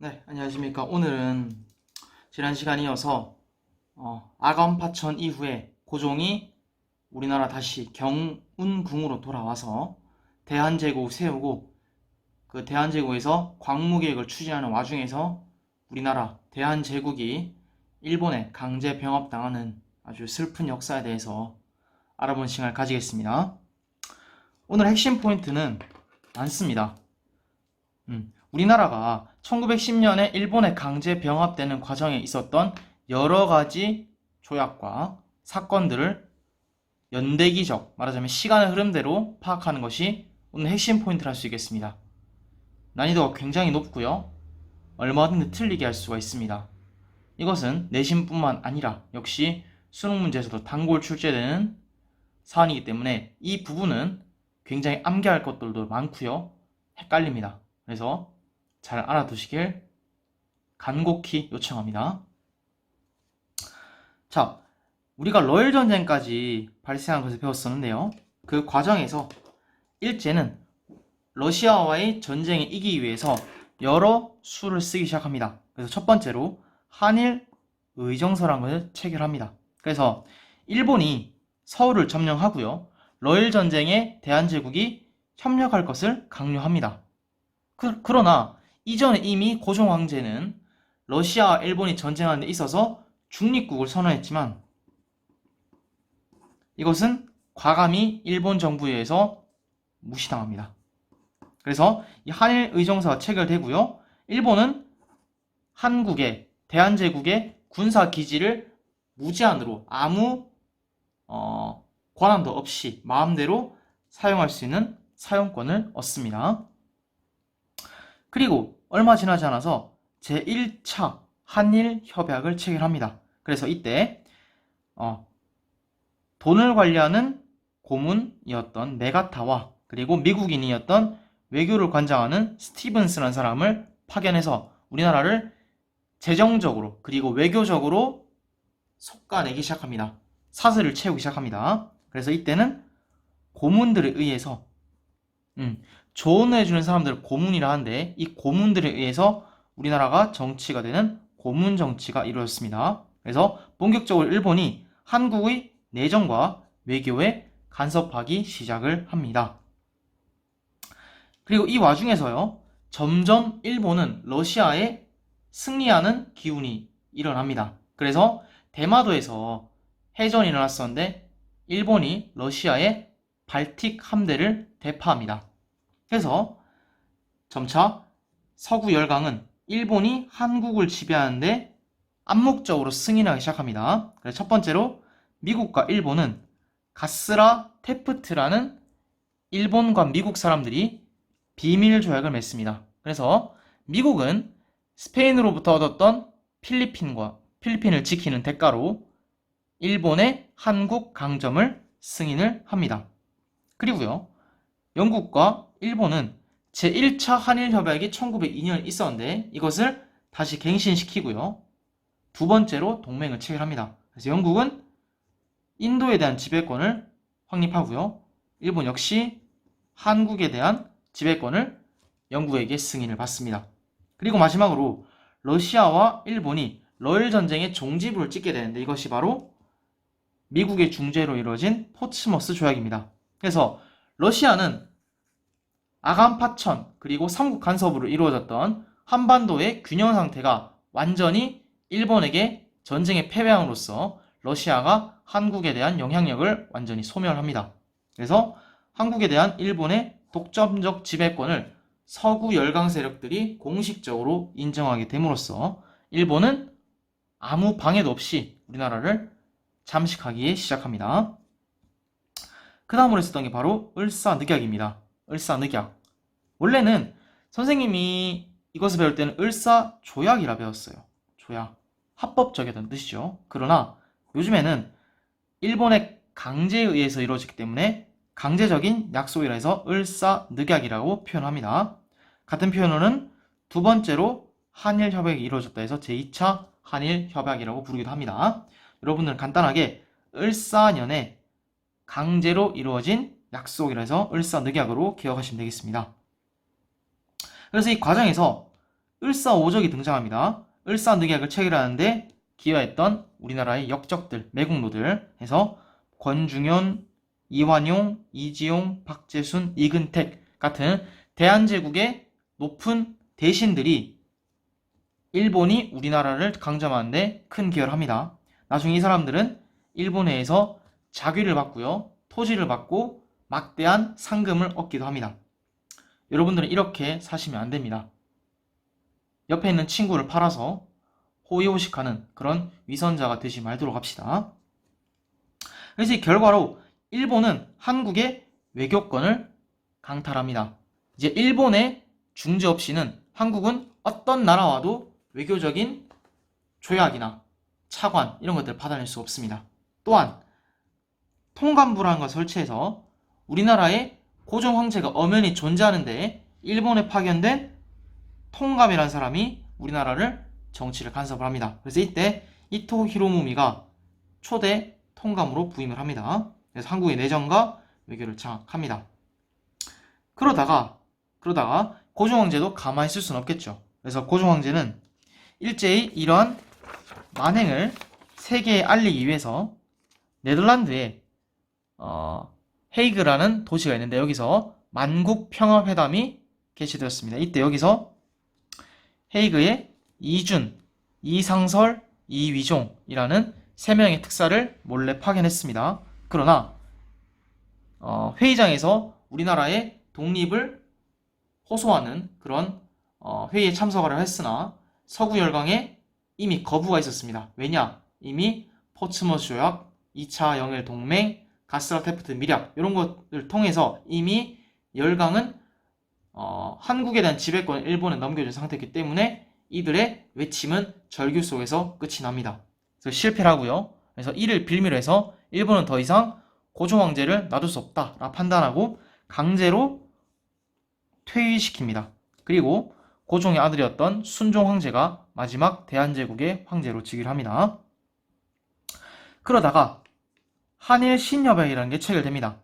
네, 안녕하십니까. 오늘은 지난 시간 이어서 아간파천 이후에 고종이 우리나라 다시 경운궁으로 돌아와서 대한제국 세우고 그 대한제국에서 광무계획을 추진하는 와중에서 우리나라 대한제국이 일본에 강제 병합당하는 아주 슬픈 역사에 대해서 알아보는 시간을 가지겠습니다. 오늘 핵심 포인트는 많습니다. 우리나라가 1910년에 일본에 강제 병합되는 과정에 있었던 여러 가지 조약과 사건들을 연대기적, 말하자면 시간의 흐름대로 파악하는 것이 오늘 핵심 포인트를 할 수 있겠습니다. 난이도가 굉장히 높고요. 얼마든지 틀리게 할 수가 있습니다. 이것은 내신뿐만 아니라 역시 수능 문제에서도 단골 출제되는 사안이기 때문에 이 부분은 굉장히 암기할 것들도 많고요. 헷갈립니다. 그래서 잘 알아두시길 간곡히 요청합니다. 자, 우리가 러일 전쟁까지 발생한 것을 배웠었는데요. 그 과정에서 일제는 러시아와의 전쟁에 이기기 위해서 여러 수를 쓰기 시작합니다. 그래서 첫 번째로 한일 의정서라는 것을 체결합니다. 그래서 일본이 서울을 점령하고요. 러일 전쟁에 대한제국이 협력할 것을 강요합니다. 그러나 이전에 이미 고종 황제는 러시아와 일본이 전쟁하는 데 있어서 중립국을 선언했지만 이것은 과감히 일본 정부에 의해서 무시당합니다. 그래서 이 한일 의정서가 체결되고요. 일본은 한국의 대한제국의 군사 기지를 무제한으로 아무 권한도 없이 마음대로 사용할 수 있는 사용권을 얻습니다. 그리고 얼마 지나지 않아서 제1차 한일협약을 체결합니다. 그래서 이때 돈을 관리하는 고문이었던 메가타와 그리고 미국인이었던 외교를 관장하는 스티븐스라는 사람을 파견해서 우리나라를 재정적으로 그리고 외교적으로 솎아내기 시작합니다. 사슬을 채우기 시작합니다. 그래서 이때는 고문들에 의해서 조언을 해주는 사람들을 고문이라 하는데 이 고문들에 의해서 우리나라가 정치가 되는 고문 정치가 이루어졌습니다. 그래서 본격적으로 일본이 한국의 내정과 외교에 간섭하기 시작을 합니다. 그리고 이 와중에서요, 점점 일본은 러시아에 승리하는 기운이 일어납니다. 그래서 대마도에서 해전이 일어났었는데 일본이 러시아의 발틱 함대를 대파합니다. 그래서 점차 서구 열강은 일본이 한국을 지배하는데 암묵적으로 승인하기 시작합니다. 그래서 첫 번째로 미국과 일본은 가스라 테프트라는 일본과 미국 사람들이 비밀 조약을 맺습니다. 그래서 미국은 스페인으로부터 얻었던 필리핀을 지키는 대가로 일본의 한국 강점을 승인을 합니다. 그리고요, 영국과 일본은 제1차 한일협약이 1902년에 있었는데 이것을 다시 갱신시키고요. 두 번째로 동맹을 체결합니다. 그래서 영국은 인도에 대한 지배권을 확립하고요. 일본 역시 한국에 대한 지배권을 영국에게 승인을 받습니다. 그리고 마지막으로 러시아와 일본이 러일 전쟁의 종지부를 찍게 되는데 이것이 바로 미국의 중재로 이루어진 포츠머스 조약입니다. 그래서 러시아는 아간파천 그리고 삼국 간섭으로 이루어졌던 한반도의 균형 상태가 완전히 일본에게 전쟁에 패배함으로써 러시아가 한국에 대한 영향력을 완전히 소멸합니다. 그래서 한국에 대한 일본의 독점적 지배권을 서구 열강 세력들이 공식적으로 인정하게 됨으로써 일본은 아무 방해도 없이 우리나라를 잠식하기 시작합니다. 그 다음으로 있었던 게 바로 을사늑약입니다. 을사늑약. 원래는 선생님이 이것을 배울 때는 을사조약이라 배웠어요. 조약. 합법적이라는 뜻이죠. 그러나 요즘에는 일본의 강제에 의해서 이루어지기 때문에 강제적인 약속이라 해서 을사늑약이라고 표현합니다. 같은 표현으로는 두 번째로 한일협약이 이루어졌다 해서 제2차 한일협약이라고 부르기도 합니다. 여러분들은 간단하게 을사년에 강제로 이루어진 약속이라 해서 을사늑약으로 기억하시면 되겠습니다. 그래서 이 과정에서 을사오적이 등장합니다. 을사늑약을 체결하는데 기여했던 우리나라의 역적들, 매국노들 해서 권중현, 이완용, 이지용, 박재순, 이근택 같은 대한제국의 높은 대신들이 일본이 우리나라를 강점하는데 큰 기여를 합니다. 나중에 이 사람들은 일본에서 자귀를 받고요. 토지를 받고 막대한 상금을 얻기도 합니다. 여러분들은 이렇게 사시면 안 됩니다. 옆에 있는 친구를 팔아서 호의호식하는 그런 위선자가 되지 말도록 합시다. 그래서 이 결과로 일본은 한국의 외교권을 강탈합니다. 이제 일본의 중재 없이는 한국은 어떤 나라와도 외교적인 조약이나 차관 이런 것들을 받아낼 수 없습니다. 또한 통감부라는 걸 설치해서 우리나라에 고종 황제가 엄연히 존재하는데 일본에 파견된 통감이라는 사람이 우리나라를 정치를 간섭을 합니다. 그래서 이때 이토 히로무미가 초대 통감으로 부임을 합니다. 그래서 한국의 내정과 외교를 장악합니다. 그러다가 고종 황제도 가만히 있을 수는 없겠죠. 그래서 고종 황제는 일제히 이러한 만행을 세계에 알리기 위해서 네덜란드에 헤이그라는 도시가 있는데 여기서 만국평화회담이 개시되었습니다. 이때 여기서 헤이그에 이준, 이상설, 이위종이라는 3명의 특사를 몰래 파견했습니다. 그러나 회의장에서 우리나라의 독립을 호소하는 그런 회의에 참석하려 했으나 서구 열강에 이미 거부가 있었습니다. 왜냐? 이미 포츠머스 조약, 2차 영일 동맹, 가스라테프트 밀약 이런 것을 통해서 이미 열강은 한국에 대한 지배권을 일본에 넘겨준 상태이기 때문에 이들의 외침은 절규 속에서 끝이 납니다. 그래서 실패를 하고요. 그래서 이를 빌미로 해서 일본은 더 이상 고종 황제를 놔둘 수 없다라 판단하고 강제로 퇴위시킵니다. 그리고 고종의 아들이었던 순종 황제가 마지막 대한제국의 황제로 즉위를 합니다. 그러다가 한일 신협약이라는 게 체결됩니다.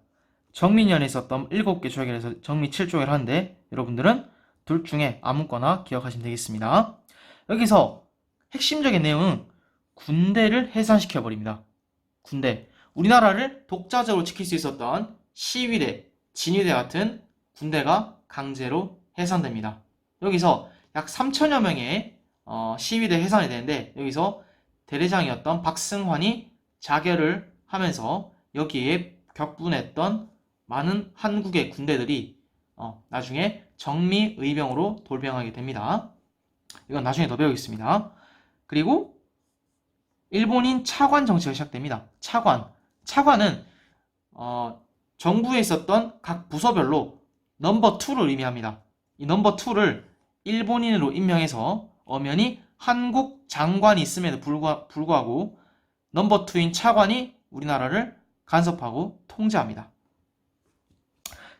정민연에 있었던 7개 조약에서 정미 7조약을 하는데 여러분들은 둘 중에 아무거나 기억하시면 되겠습니다. 여기서 핵심적인 내용은 군대를 해산시켜버립니다. 군대. 우리나라를 독자적으로 지킬 수 있었던 시위대, 진위대 같은 군대가 강제로 해산됩니다. 여기서 약 3천여 명의 시위대 해산이 되는데 여기서 대대장이었던 박승환이 자결을 하면서 여기에 격분했던 많은 한국의 군대들이 나중에 정미의병으로 돌변하게 됩니다. 이건 나중에 더 배우겠습니다. 그리고 일본인 차관 정치가 시작됩니다. 차관은 정부에 있었던 각 부서별로 넘버 2를 의미합니다. 이 넘버 2를 일본인으로 임명해서 엄연히 한국 장관이 있음에도 불구하고 넘버 2인 차관이 우리나라를 간섭하고 통제합니다.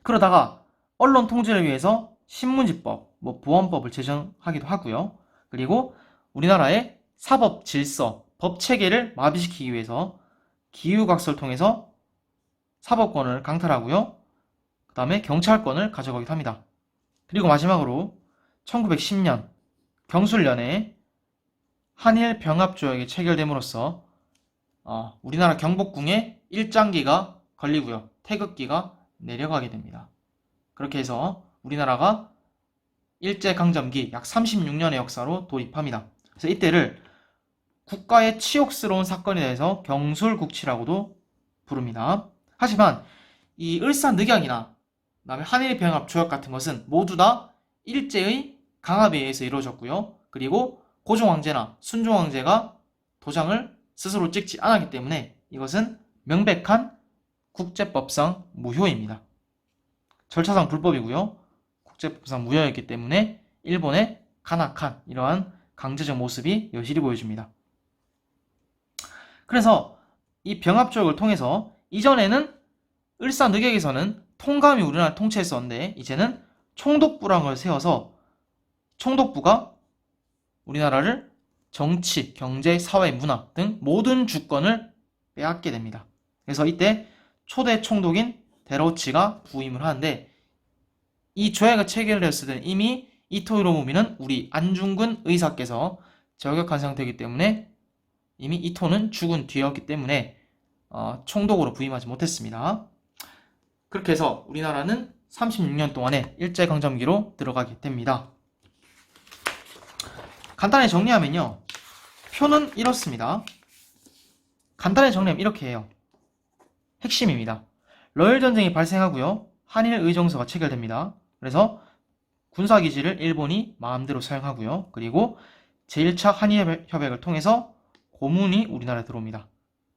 그러다가 언론 통제를 위해서 신문지법, 보안법을 제정하기도 하고요. 그리고 우리나라의 사법 질서, 법 체계를 마비시키기 위해서 기후각서를 통해서 사법권을 강탈하고요. 그 다음에 경찰권을 가져가기도 합니다. 그리고 마지막으로 1910년 경술년에 한일 병합조약이 체결됨으로써 우리나라 경복궁에 일장기가 걸리고요. 태극기가 내려가게 됩니다. 그렇게 해서 우리나라가 일제강점기 약 36년의 역사로 돌입합니다. 그래서 이때를 국가의 치욕스러운 사건에 대해서 경술국치라고도 부릅니다. 하지만 이 을사늑약이나 그다음에 한일병합조약 같은 것은 모두 다 일제의 강압에 의해서 이루어졌고요. 그리고 고종황제나 순종황제가 도장을 스스로 찍지 않았기 때문에 이것은 명백한 국제법상 무효입니다. 절차상 불법이고요. 국제법상 무효였기 때문에 일본의 간악한 이러한 강제적 모습이 여실히 보여집니다. 그래서 이 병합조약을 통해서 이전에는 을사늑약에서는 통감이 우리나라를 통치했었는데 이제는 총독부라는 걸 세워서 총독부가 우리나라를 정치, 경제, 사회, 문화 등 모든 주권을 빼앗게 됩니다. 그래서 이때 초대 총독인 데로치가 부임을 하는데 이 조약을 체결했을 때는 이미 이토 히로부미는 우리 안중근 의사께서 저격한 상태이기 때문에 이미 이토는 죽은 뒤였기 때문에 총독으로 부임하지 못했습니다. 그렇게 해서 우리나라는 36년 동안의 일제강점기로 들어가게 됩니다. 간단히 정리하면요. 표는 이렇습니다. 간단히 정리하면 이렇게 해요. 핵심입니다. 러일전쟁이 발생하고요. 한일의정서가 체결됩니다. 그래서 군사기지를 일본이 마음대로 사용하고요. 그리고 제1차 한일협약을 통해서 고문이 우리나라에 들어옵니다.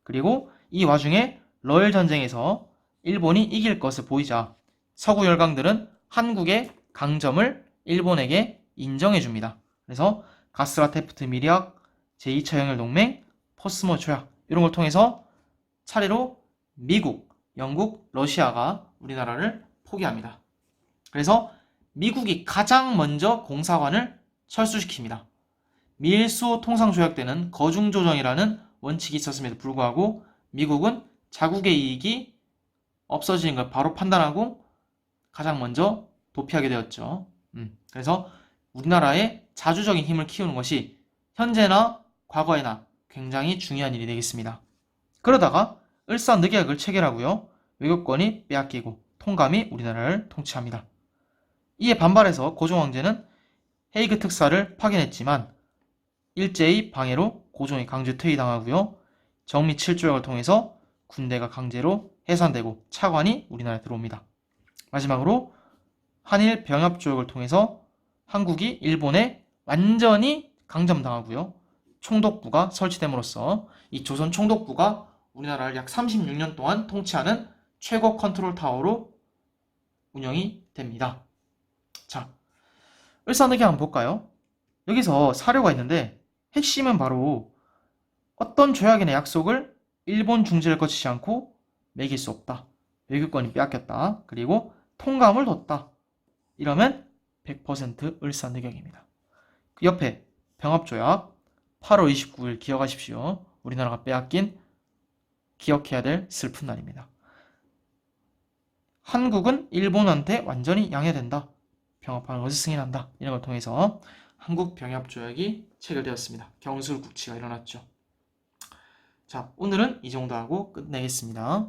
그리고 이 와중에 러일전쟁에서 일본이 이길 것을 보이자 서구 열강들은 한국의 강점을 일본에게 인정해줍니다. 그래서 가스라테프트 밀약, 제2차 영일동맹, 포스모 조약 이런 걸 통해서 차례로 미국, 영국, 러시아가 우리나라를 포기합니다. 그래서 미국이 가장 먼저 공사관을 철수시킵니다. 미일수호 통상조약 때는 거중조정이라는 원칙이 있었음에도 불구하고 미국은 자국의 이익이 없어지는 걸 바로 판단하고 가장 먼저 도피하게 되었죠. 그래서 우리나라의 자주적인 힘을 키우는 것이 현재나 과거에나 굉장히 중요한 일이 되겠습니다. 그러다가 을사늑약을 체결하고요. 외교권이 빼앗기고 통감이 우리나라를 통치합니다. 이에 반발해서 고종황제는 헤이그 특사를 파견했지만 일제의 방해로 고종이 강제 퇴위당하고요. 정미 7조약을 통해서 군대가 강제로 해산되고 차관이 우리나라에 들어옵니다. 마지막으로 한일 병합조약을 통해서 한국이 일본에 완전히 강점당하고요. 총독부가 설치됨으로써 이 조선 총독부가 우리나라를 약 36년 동안 통치하는 최고 컨트롤 타워로 운영이 됩니다. 자, 을사늑약 한번 볼까요? 여기서 사료가 있는데 핵심은 바로 어떤 조약이나 약속을 일본 중재를 거치지 않고 매길 수 없다. 외교권이 빼앗겼다. 그리고 통감을 뒀다. 이러면 100% 을사늑약입니다. 그 옆에 병합조약 8월 29일 기억하십시오. 우리나라가 빼앗긴 기억해야 될 슬픈 날입니다. 한국은 일본한테 완전히 양해된다. 병합하는 것을 승인한다. 이런 걸 통해서 한국 병합조약이 체결되었습니다. 경술국치가 일어났죠. 자, 오늘은 이 정도 하고 끝내겠습니다.